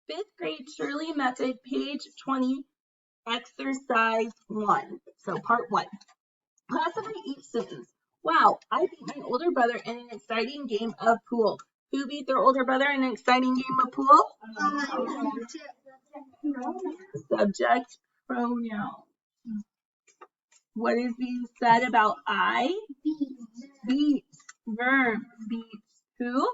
Fifth grade Shurley method, page 20, exercise 1. So part 1. Classify each sentence. Wow, I beat my older brother in an exciting game of pool. Who beat their older brother in an exciting game of pool? Subject, pronoun. What is being said about I? Beats. Verb. Beats who?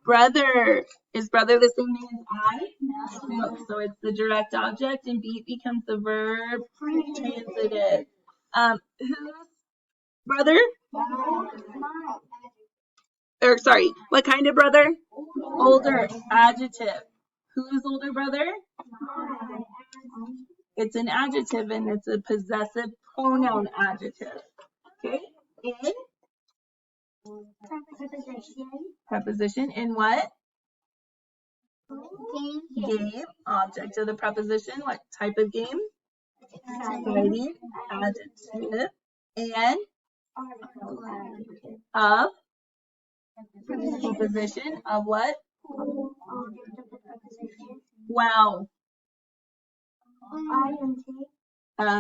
Brother. Is brother the same thing as I? No. So it's the direct object, and beat becomes the verb transitive. Whose brother? Or sorry, what kind of brother? Older. Adjective. Whose older brother? It's an adjective, and it's a possessive pronoun adjective. Okay. In? Preposition. In what? Game. Object of the preposition. What type of game? Exciting. Adjective. And of preposition of what? Wow.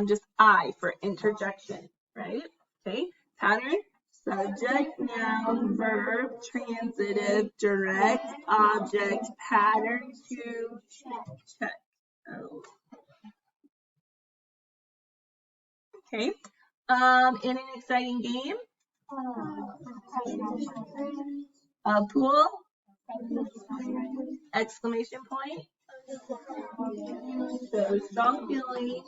Just I for interjection, right? Okay. Pattern. Subject, noun, verb, transitive, direct, object, pattern, to, check. Oh. Okay. In an exciting game. A pool. Exclamation point. So strong feeling.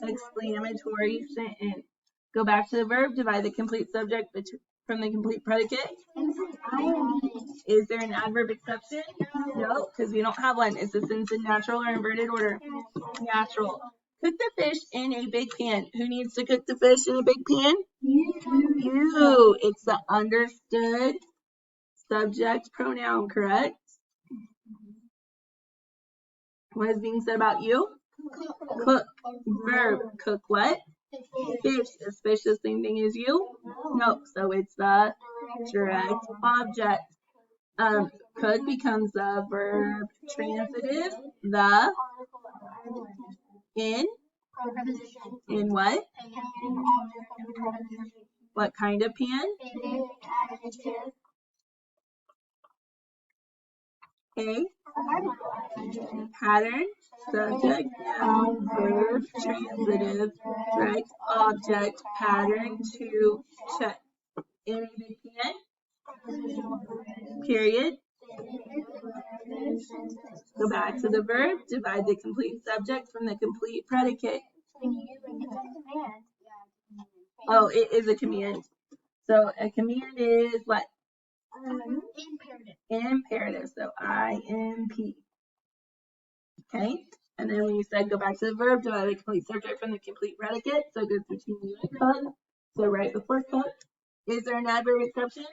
Exclamatory sentence. Go back to the verb. Divide the complete subject from the complete predicate. Is there an adverb exception? No, because we don't have one. Is the sentence in natural or inverted order? Natural. Cook the fish in a big pan. Who needs to cook the fish in a big pan? You. It's the understood subject pronoun, correct? What is being said about you? Cook. Verb. Cook what? Fish. Is fish the same thing as you? No. So it's the direct object. Could becomes the verb transitive. The in what? What kind of pan? Okay. Pattern, subject, noun, verb, transitive, direct object, pattern, to, check. In a big pan. Period. Go back to the verb. Divide the complete subject from the complete predicate. Oh, it is a command. So a command is what? Imperative. So IMP. Okay. And then when you said go back to the verb, divide the complete subject from the complete predicate. So it goes between you and cook. So right before cook. Is there an adverb exception?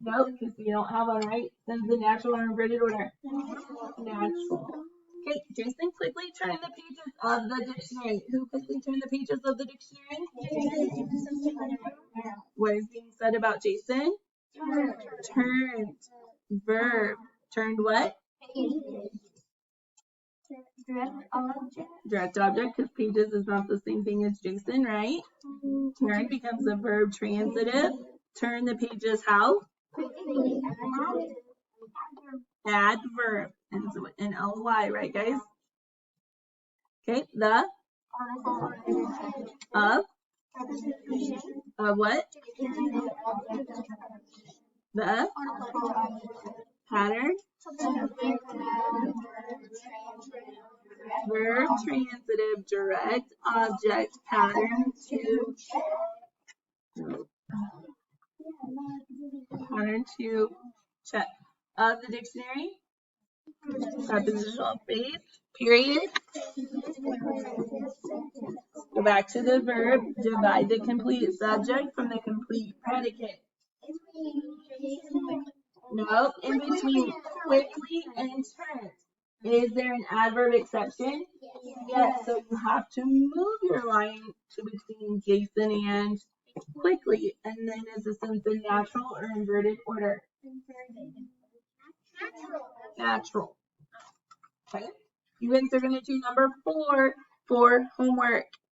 No, because we don't have one, right? Since the natural or inverted order. Natural. Okay, Jason, quickly turn the pages of the dictionary. Who quickly turned the pages of the dictionary? What is being said about Jason? Turned. Verb. Turned what? Direct object, because pages is not the same thing as Jason, right? Turn becomes a verb transitive. Turn the pages how? Adverb. And so an ly, right, guys? Okay, the of what? The pattern. Verb transitive, direct object, pattern, to check. Of the dictionary. Prepositional phrase. Period. Go back to the verb. Divide the complete subject from the complete predicate. No, in between quickly and turn. Is there an adverb exception? Yes, so you have to move your line to between Jason and quickly, and then is the sentence in natural or inverted order? Natural. You guys are going to do number 4 for homework.